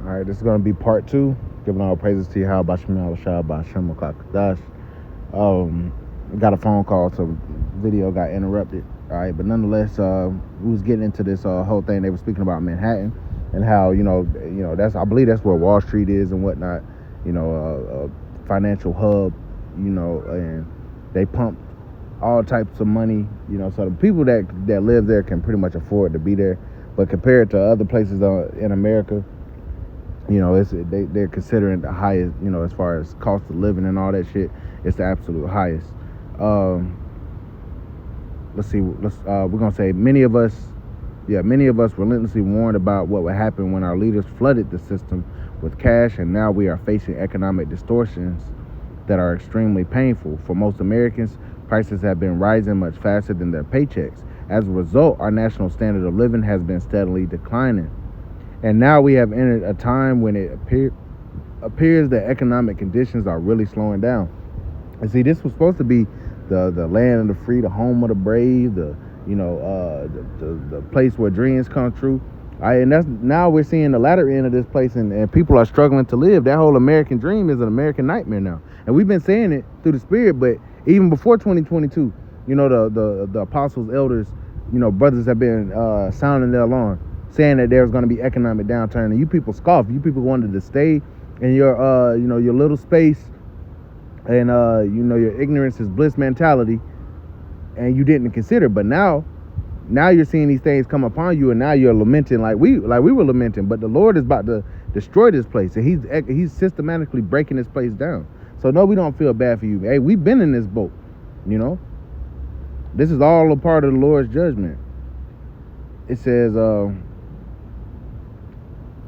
All right, this is going to be part two. Giving all praises to Yahweh Bashem Yahushua Bashem Makakadash. Got a phone call, so video got interrupted. All right, but nonetheless, we was getting into this whole thing. They were speaking about Manhattan and how that's, I believe that's where Wall Street is and whatnot. A financial hub. And they pump all types of money. So the people that live there can pretty much afford to be there. But compared to other places in America, they're considering the highest, as far as cost of living and all that shit. It's the absolute highest. Let's see. We're gonna say many of us relentlessly warned about what would happen when our leaders flooded the system with cash, and now we are facing economic distortions that are extremely painful. For most Americans, prices have been rising much faster than their paychecks. As a result, our national standard of living has been steadily declining. And now we have entered a time when it appears that economic conditions are really slowing down. And see, this was supposed to be the land of the free, the home of the brave, the place where dreams come true. And that's now we're seeing the latter end of this place, and people are struggling to live. That whole American dream is an American nightmare now. And we've been saying it through the spirit, but even before 2022, the apostles, elders, brothers have been sounding their alarm, saying that there's going to be economic downturn, and you people scoffed. You people wanted to stay in your your little space, and your ignorance is bliss mentality, and you didn't consider. But now you're seeing these things come upon you, and now you're lamenting like we were lamenting. But the Lord is about to destroy this place, and he's systematically breaking this place down. So no, we don't feel bad for you. Hey, we've been in this boat. This is all a part of the Lord's judgment. It says,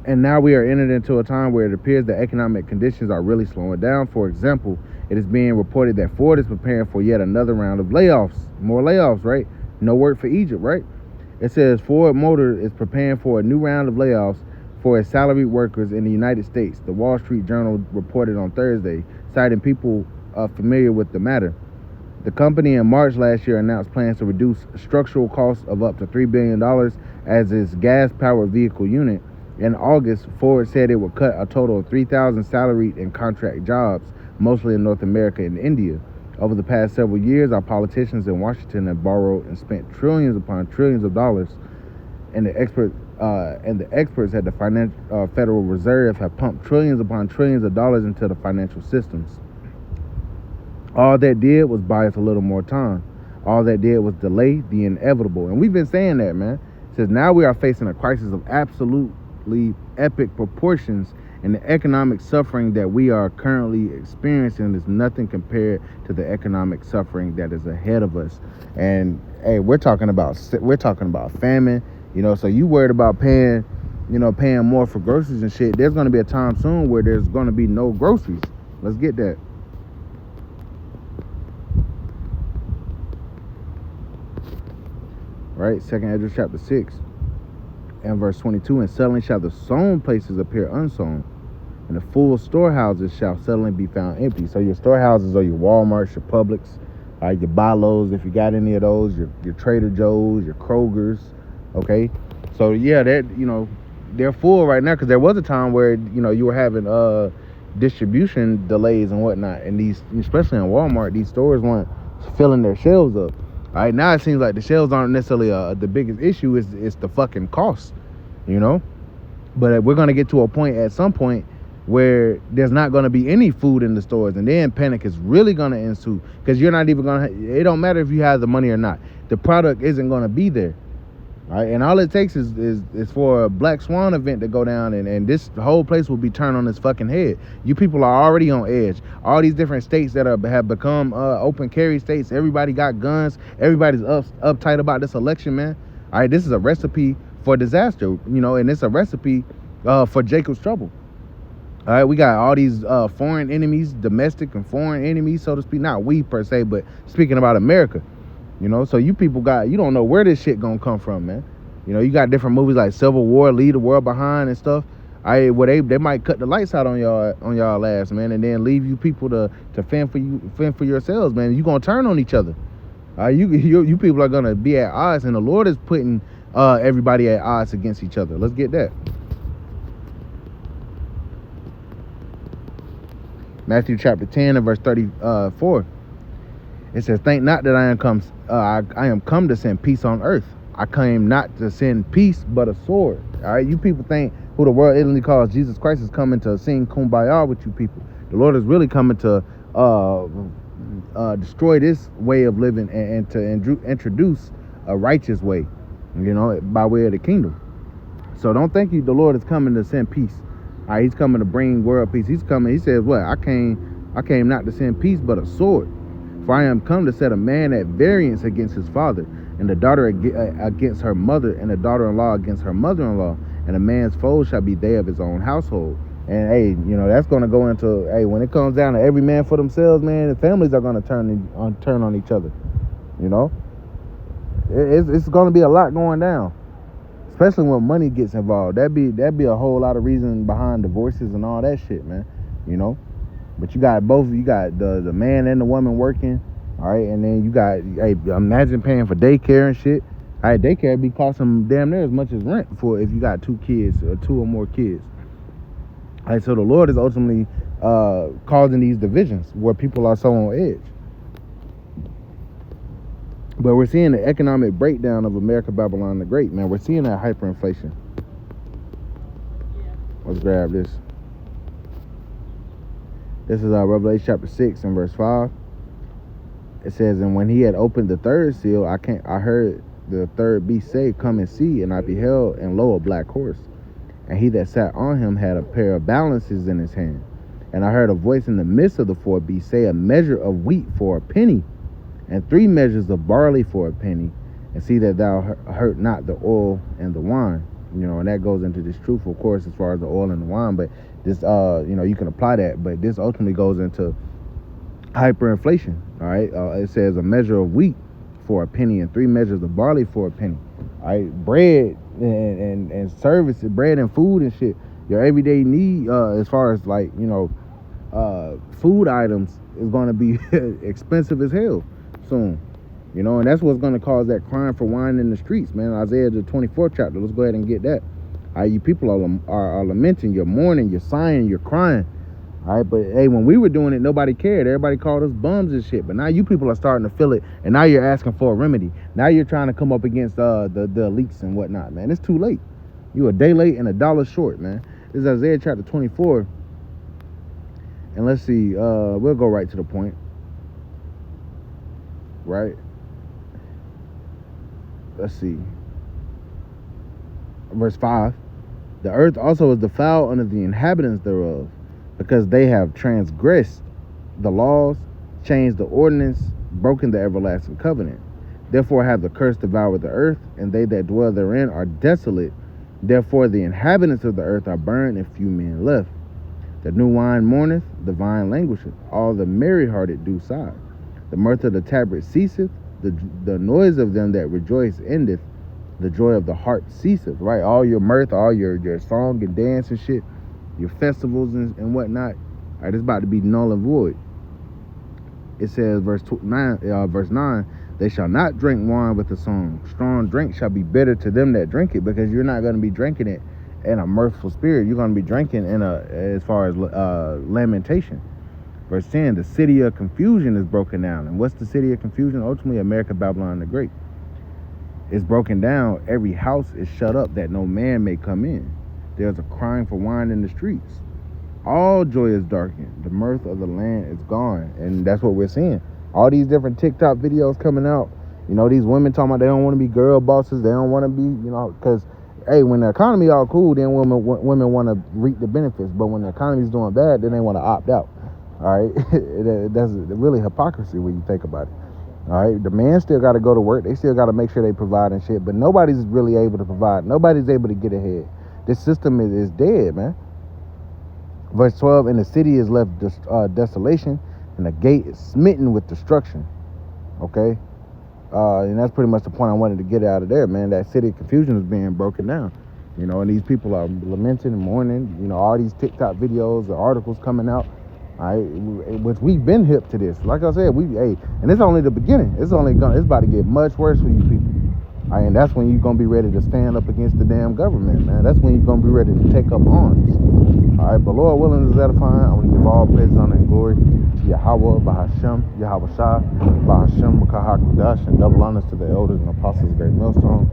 and now we are entered into a time where it appears that economic conditions are really slowing down. For example, it is being reported that Ford is preparing for yet another round of layoffs. More layoffs, right? No work for Egypt, right? It says Ford Motor is preparing for a new round of layoffs for its salaried workers in the United States. The Wall Street Journal reported on Thursday, citing people familiar with the matter. The company in March last year announced plans to reduce structural costs of up to $3 billion as its gas-powered vehicle unit. In August, Ford said it would cut a total of 3,000 salaried and contract jobs, mostly in North America and India. Over the past several years, our politicians in Washington have borrowed and spent trillions upon trillions of dollars, and the experts at the Federal Reserve have pumped trillions upon trillions of dollars into the financial systems. All that did was buy us a little more time. All that did was delay the inevitable. And we've been saying that, man. It says now we are facing a crisis of absolutely epic proportions, and the economic suffering that we are currently experiencing is nothing compared to the economic suffering that is ahead of us. And hey, we're talking about famine. So you worried about paying more for groceries and shit. There's going to be a time soon where there's going to be no groceries. Let's get that. Right, 2nd Esdras chapter 6 and verse 22. And suddenly shall the sown places appear unsown, and the full storehouses shall suddenly be found empty. So your storehouses are your Walmarts, your Publix, your Bi-Lo's, if you got any of those, your Trader Joe's, your Kroger's. Okay, so yeah, they're full right now, because there was a time where you were having distribution delays and whatnot, and these, especially in Walmart, these stores weren't filling their shelves up. All right, now it seems like the shelves aren't necessarily the biggest issue. It's the fucking cost, But we're gonna get to a point at some point where there's not gonna be any food in the stores, and then panic is really gonna ensue, because you're not even gonna. It don't matter if you have the money or not. The product isn't gonna be there. All right, and all it takes is for a Black Swan event to go down, and this whole place will be turned on its fucking head. You people are already on edge. All these different states that have become open carry states, everybody got guns. Everybody's uptight about this election, man. All right, this is a recipe for disaster, and it's a recipe for Jacob's trouble. All right, we got all these foreign enemies, domestic and foreign enemies, so to speak. Not we per se, but speaking about America. So you people you don't know where this shit gonna come from, man. You got different movies like Civil War, Leave the World Behind and stuff. They might cut the lights out on y'all ass, man, and then leave you people to fend for yourselves, man. You gonna turn on each other. You people are gonna be at odds, and the Lord is putting everybody at odds against each other. Let's get that. Matthew chapter 10 and verse 34. It says, "Think not that I am come to send peace on earth. I came not to send peace, but a sword." All right, you people think who the world Italy calls Jesus Christ is coming to sing kumbaya with you people. The Lord is really coming to destroy this way of living and to introduce a righteous way, by way of the kingdom. So don't think the Lord is coming to send peace. All right, he's coming to bring world peace. He says, what? I came not to send peace, but a sword. For I am come to set a man at variance against his father, and the daughter against her mother, and the daughter-in-law against her mother-in-law, and a man's foes shall be they of his own household. And hey, that's going to go into, hey, when it comes down to every man for themselves, man, the families are going to turn on each other. It's going to be a lot going down, especially when money gets involved. That'd be a whole lot of reason behind divorces and all that shit, man. But you got both. You got the man and the woman working, all right, and then you got, hey, imagine paying for daycare and shit. All right, daycare be costing damn near as much as rent for if you got 2 kids or 2 or more kids. All right, so the Lord is ultimately causing these divisions where people are so on edge. But we're seeing the economic breakdown of America, Babylon the Great, man. We're seeing that hyperinflation. Let's grab this. This is Revelation chapter 6 and verse 5. It says, "And when he had opened the third seal, I heard the third beast say, Come and see. And I beheld, and lo, a black horse. And he that sat on him had a pair of balances in his hand. And I heard a voice in the midst of the 4 beasts say, A measure of wheat for a penny, and 3 measures of barley for a penny. And see that thou hurt not the oil and the wine." And that goes into this truth, of course, as far as the oil and the wine. But this, you can apply that. But this ultimately goes into hyperinflation. All right, it says a measure of wheat for a penny and 3 measures of barley for a penny. All right, bread and services, bread and food and shit, your everyday need, as far as like food items, is going to be expensive as hell soon. And that's what's going to cause that crying for wine in the streets, man. Isaiah the 24th chapter. Let's go ahead and get that. All right, you people are lamenting, you're mourning, you're sighing, you're crying. All right, but hey, when we were doing it, nobody cared. Everybody called us bums and shit. But now you people are starting to feel it, and now you're asking for a remedy. Now you're trying to come up against the elites and whatnot, man. It's too late. You a day late and $1 short, man. This is Isaiah chapter 24. And let's see, we'll go right to the point. Right? Let's see. Verse 5. "The earth also is defiled under the inhabitants thereof, because they have transgressed the laws, changed the ordinance, broken the everlasting covenant. Therefore have the curse devoured the earth, and they that dwell therein are desolate. Therefore the inhabitants of the earth are burned, and few men left. The new wine mourneth, the vine languisheth, all the merry-hearted do sigh. The mirth of the tabret ceaseth, the noise of them that rejoice endeth, the joy of the heart ceaseth." Right, all your mirth, all your song and dance and shit, your festivals and whatnot, all right, it's about to be null and void. It says, verse 9, "They shall not drink wine with a song. Strong drink shall be bitter to them that drink it," because you're not going to be drinking it in a mirthful spirit. You're going to be drinking as far as lamentation. Verse 10, "The city of confusion is broken down." And what's the city of confusion? Ultimately, America, Babylon the Great. It's broken down. Every house is shut up that no man may come in. There's a crying for wine in the streets. All joy is darkened. The mirth of the land is gone. And that's what we're seeing. All these different TikTok videos coming out. These women talking about they don't want to be girl bosses. They don't want to be, because, hey, when the economy all cool, then women want to reap the benefits. But when the economy's doing bad, then they want to opt out. All right, that's really hypocrisy when you think about it. All right, the man still got to go to work. They still got to make sure they provide and shit. But nobody's really able to provide. Nobody's able to get ahead. This system is dead, man. Verse 12, "And the city is left desolation, and the gate is smitten with destruction." Okay, and that's pretty much the point I wanted to get out of there, man. That city of confusion is being broken down. And these people are lamenting and mourning. All these TikTok videos, the articles coming out. All right, which we've been hip to this. Like I said, and it's only the beginning. It's about to get much worse for you people. All right, and that's when you're gonna be ready to stand up against the damn government, man. That's when you're gonna be ready to take up arms. All right, but Lord willing is edifying. I want to give all praise, honor, and glory to Yahweh, Bahashem, Yahweh Shah, Bahashem, Makahakudash, and double honors to the elders and apostles of Great Millstone.